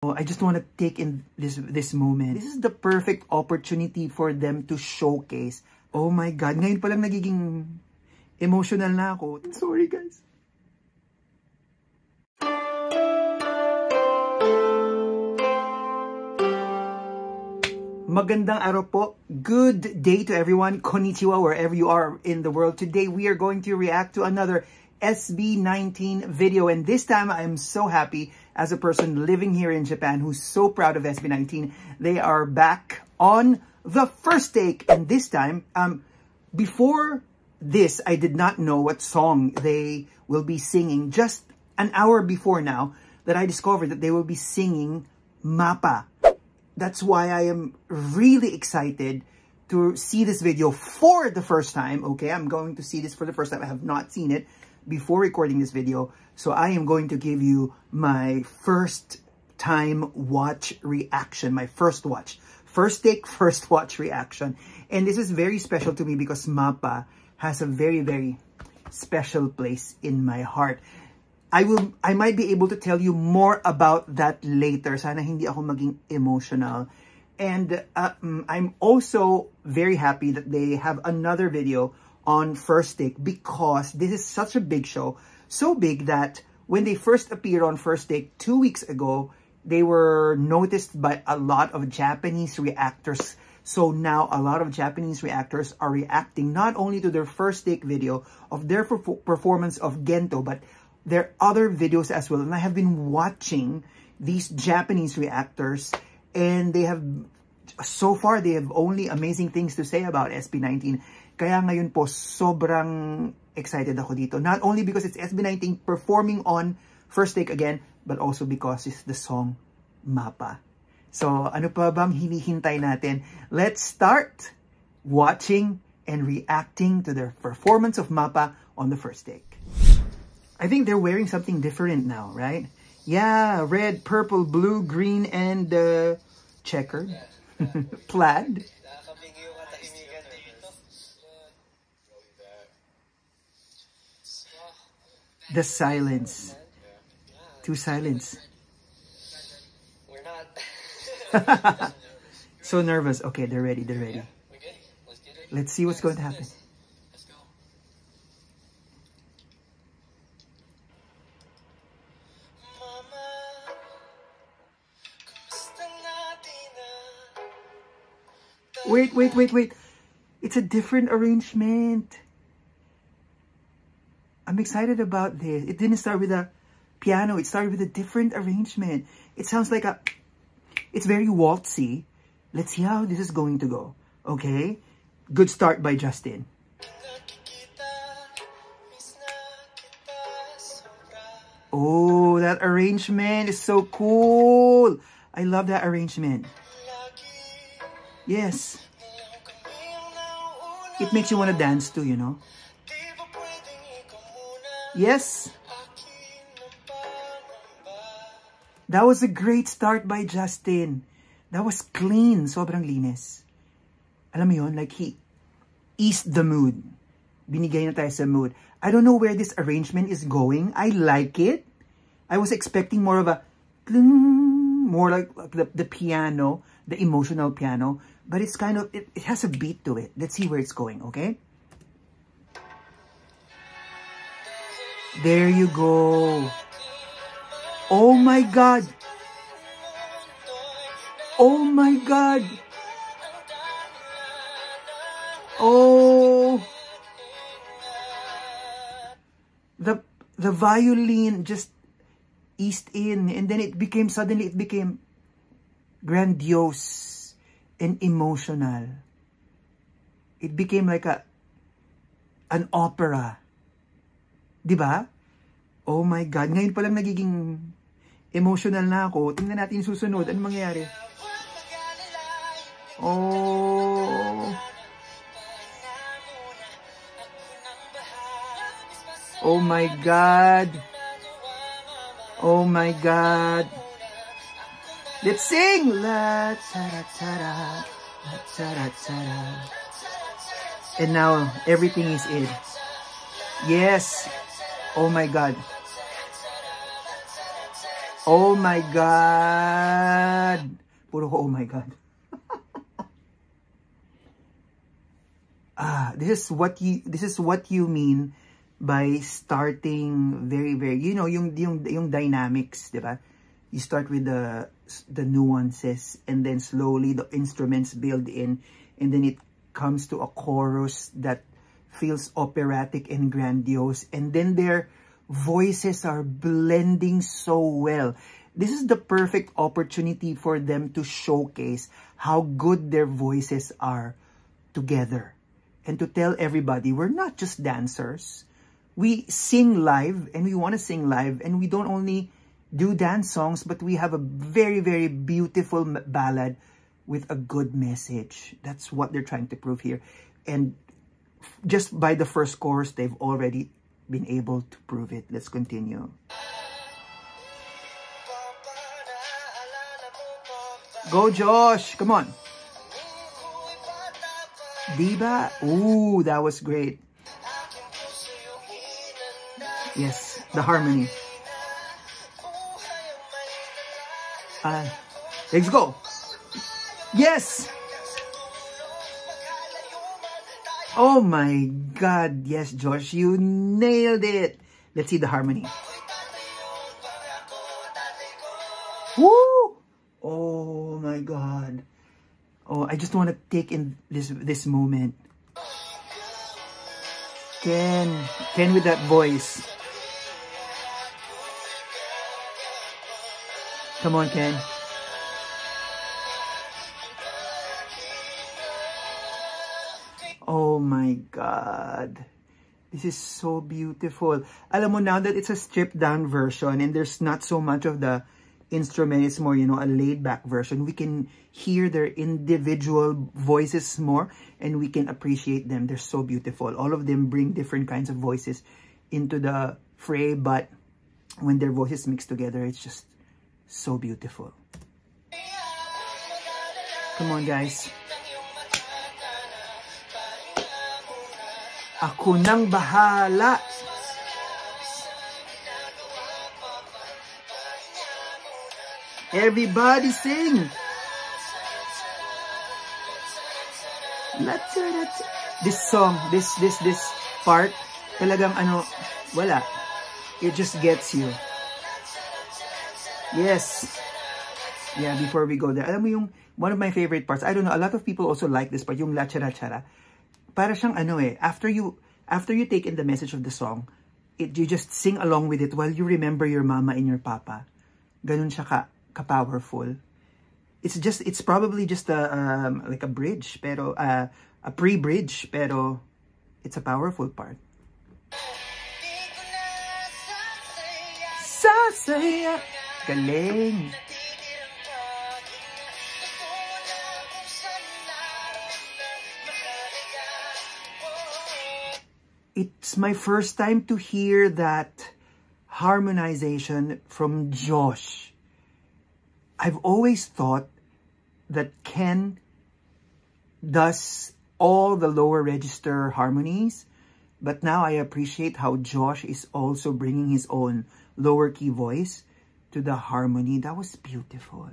I just want to take in this moment. This is the perfect opportunity for them to showcase. Oh my God, ngayon pa lang nagiging emotional na ako. Sorry guys. Magandang araw po. Good day to everyone. Konnichiwa wherever you are in the world. Today we are going to react to another SB19 video, and this time I am so happy as a person living here in Japan who's so proud of SB19. They are back on the first take, and this time before this I did not know what song they will be singing. Just an hour before now that I discovered that they will be singing Mappa. That's why I am really excited to see this video for the first time. Okay, I'm going to see this for the first time. I have not seen it before recording this video, so I am going to give you my first time watch reaction, my first watch, first take, first watch reaction. And this is very special to me because Mappa has a very, very special place in my heart. I might be able to tell you more about that later. Sana hindi ako maging emotional. And I'm also very happy that they have another video on First Take, because this is such a big show. So big that when they first appeared on First Take 2 weeks ago, they were noticed by a lot of Japanese reactors. So now a lot of Japanese reactors are reacting not only to their First Take video of their performance of Gento, but their other videos as well. And I have been watching these Japanese reactors, and they have, so far, they have only amazing things to say about SB19. Kaya ngayon po, sobrang excited ako dito. Not only because it's SB19 performing on First Take again, but also because it's the song Mappa. So, ano pa bang hinihintay natin? Let's start watching and reacting to their performance of Mappa on the First Take. I think they're wearing something different now, right? Yeah, red, purple, blue, green, and checkered. Plaid. The silence. Too silence. We're not. So nervous. Okay, they're ready. They're ready. Let's see what's going to happen. Let's go. Wait. It's a different arrangement. I'm excited about this. It didn't start with a piano. It started with a different arrangement. It sounds like it's very waltzy. Let's see how this is going to go. Okay? Good start by Justin. Oh, that arrangement is so cool. I love that arrangement. Yes. It makes you want to dance too, you know. Yes. That was a great start by Justin. That was clean. Sobrang linis. Alam mo yun, like he eased the mood. Binigay na tayo sa mood. I don't know where this arrangement is going. I like it. I was expecting more of a more like the piano, the emotional piano. But it's kind of, it has a beat to it. Let's see where it's going, okay? There you go. Oh my God. Oh my God. Oh. The violin just eased in, and then suddenly it became grandiose and emotional. It became like an opera. Diba? Oh my God. Ngayon pa lang nagiging emotional na ako. Tingnan natin susunod. Ano mangyayari? Oh. Oh my God. Oh my God. Let's sing! La ta ta ta la ta ta ta. And now everything is in. Yes. Oh my God. Oh my God. Puro ko, oh my God. This is what you mean by starting very, you know, yung dynamics, di ba? You start with the nuances, and then slowly the instruments build in, and then it comes to a chorus that feels operatic and grandiose, and then their voices are blending so well. This is the perfect opportunity for them to showcase how good their voices are together, and to tell everybody we're not just dancers. We sing live, and we want to sing live, and we don't only do dance songs, but we have a very, very beautiful ballad with a good message. That's what they're trying to prove here. And just by the first chorus, they've already been able to prove it. Let's continue. Go, Josh! Come on! Diba? Ooh, that was great. Yes, the harmony. Let's go. Yes. Oh my God. Yes, Josh, you nailed it. Let's see the harmony. Woo! Oh my God. Oh, I just want to take in this moment. Ken with that voice. Come on, Ken. Oh my God. This is so beautiful. Alam mo, now that it's a stripped down version and there's not so much of the instrument, it's more, you know, a laid back version, we can hear their individual voices more, and we can appreciate them. They're so beautiful. All of them bring different kinds of voices into the fray, but when their voices mix together, it's just so beautiful. Come on, guys. Ako nang bahala. Everybody sing. This song, this part, talagang ano, wala. It just gets you. Yes. Yeah, before we go there, alam mo yung, one of my favorite parts, I don't know, a lot of people also like this part, yung La Chara Chara. Para siyang ano eh, after you take in the message of the song, you just sing along with it while you remember your mama and your papa. Ganun siya ka-powerful. It's probably just like a bridge, pero a pre-bridge, pero it's a powerful part. Sasaya. Galing. It's my first time to hear that harmonization from Josh. I've always thought that Ken does all the lower register harmonies, but now I appreciate how Josh is also bringing his own lower key voice to the harmony. That was beautiful.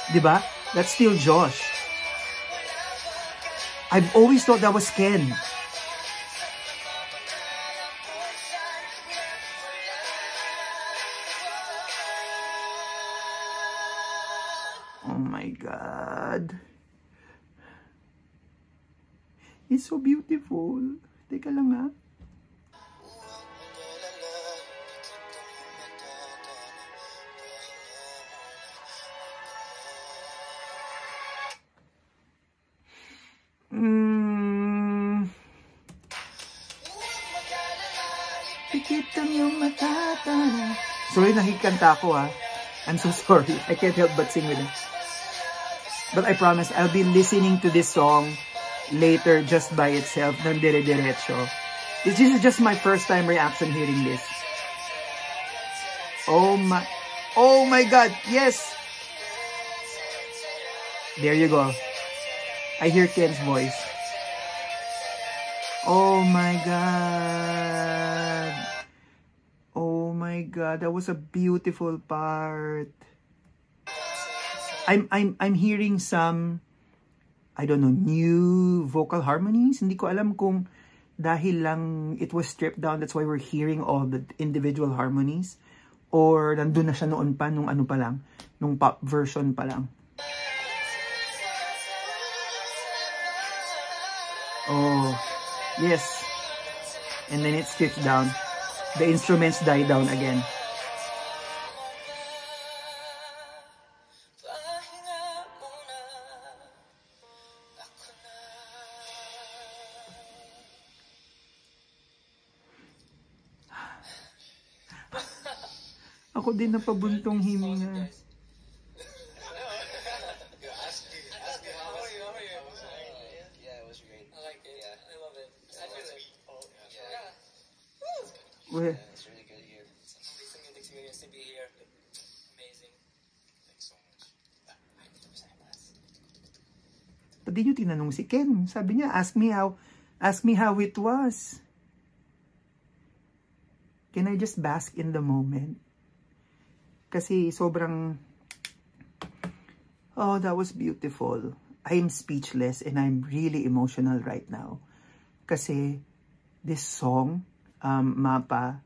Diba? That's still Josh. I've always thought that was Ken. Oh my God. It's so beautiful. Teka lang ha. Sorry, nakikanta ako ha. I'm so sorry. I can't help but sing with it. But I promise, I'll be listening to this song later just by itself. Nang dire-diretso. This is just my first time reaction hearing this. Oh my God, yes! There you go. I hear Ken's voice. Oh my God. Oh my my God, that was a beautiful part. I'm hearing some, I don't know, new vocal harmonies. Hindi ko alam kung dahil lang it was stripped down, that's why we're hearing all the individual harmonies. Or nandun na siya noon pa, nung ano pa lang, nung pop version pa lang. Oh, yes. And then it strips down. The instruments die down again. Ako din napabuntong hininga. Well, It's really good here. It's an amazing experience to be here. Amazing. Thanks so much. Pati nyo tinanong si Ken. Sabi niya, ask me how it was. Can I just bask in the moment? Kasi sobrang, oh, that was beautiful. I'm speechless and I'm really emotional right now. Kasi this song, Mapa,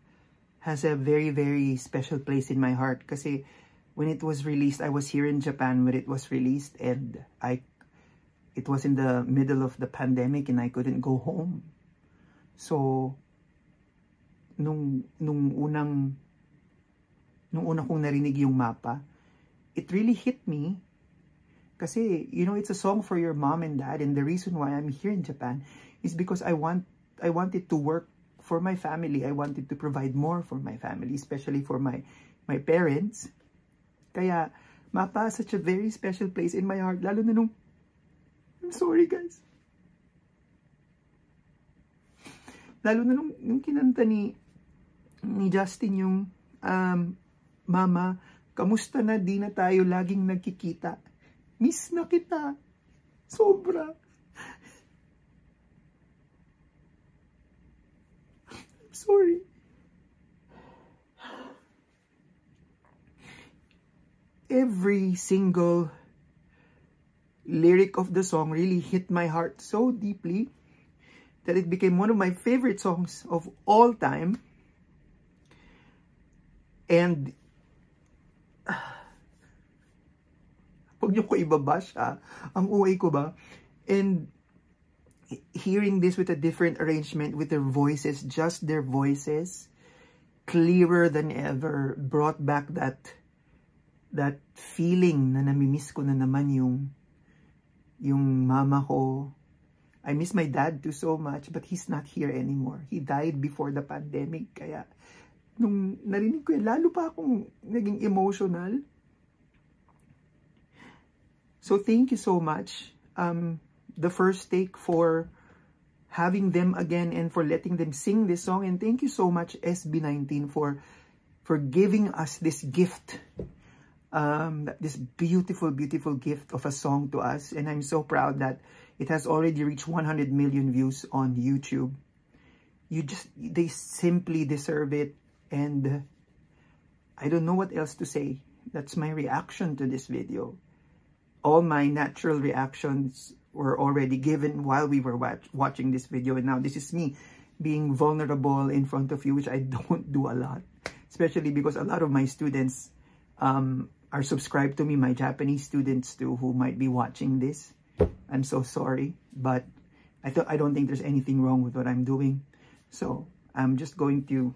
has a very, very special place in my heart. Kasi when it was released, I was here in Japan when it was released, and it was in the middle of the pandemic and I couldn't go home. So, nung una kong narinig yung Mapa, it really hit me. Kasi, you know, it's a song for your mom and dad, and the reason why I'm here in Japan is because I wanted to work for my family. I wanted to provide more for my family, especially for my parents. Kaya, Mapa has such a very special place in my heart. Lalo na nung, I'm sorry guys. Lalo na nung kinanta ni Justin yung, Mama, kamusta na, di na tayo laging nagkikita. Miss na kita. Sobra. Sorry. Every single lyric of the song really hit my heart so deeply that it became one of my favorite songs of all time. And huwag niyo ko ibabash, ang uwi ko ba? And hearing this with a different arrangement, with their voices, just their voices, clearer than ever, brought back that feeling na namimiss ko na naman yung mama ko. I miss my dad too so much, but he's not here anymore. He died before the pandemic. Kaya nung narinig ko yun, lalo pa akong naging emotional. So thank you so much. The First Take, for having them again and for letting them sing this song. And thank you so much, SB19, for giving us this gift, this beautiful, beautiful gift of a song to us. And I'm so proud that it has already reached 100 million views on YouTube. They simply deserve it. And I don't know what else to say. That's my reaction to this video. All my natural reactions were already given while we were watching this video, and now this is me being vulnerable in front of you, which I don't do a lot, especially because a lot of my students are subscribed to me, my Japanese students too, who might be watching this. I'm so sorry, but I don't think there's anything wrong with what I'm doing. So I'm just going to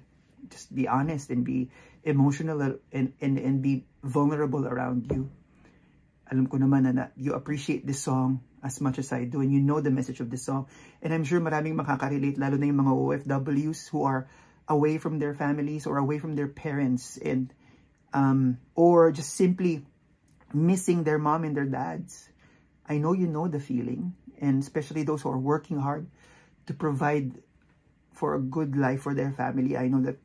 just be honest and be emotional and be vulnerable around you. Alam ko naman na you appreciate this song as much as I do, and you know the message of this song. And I'm sure maraming makaka-relate, lalo na yung mga OFWs who are away from their families or away from their parents, and or just simply missing their mom and their dads. I know you know the feeling, and especially those who are working hard to provide for a good life for their family. I know that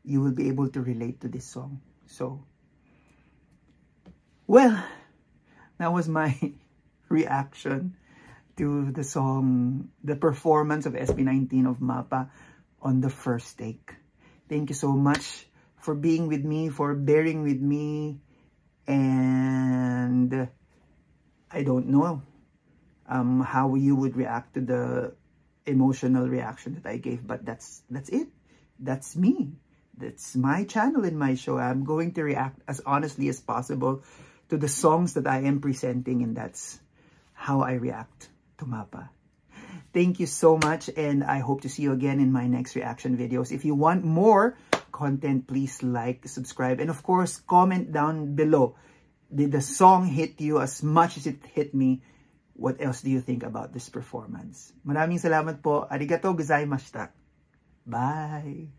you will be able to relate to this song. So, well, that was my reaction to the song, the performance of SB19 of Mapa on The First Take. Thank you so much for being with me, for bearing with me. And I don't know how you would react to the emotional reaction that I gave, but that's it. That's me. That's my channel and my show. I'm going to react as honestly as possible to the songs that I am presenting, and that's how I react to MAPA. Thank you so much, and I hope to see you again in my next reaction videos. If you want more content, please like, subscribe, and of course, comment down below. Did the song hit you as much as it hit me? What else do you think about this performance? Maraming salamat po. Arigatou gozaimashita. Bye!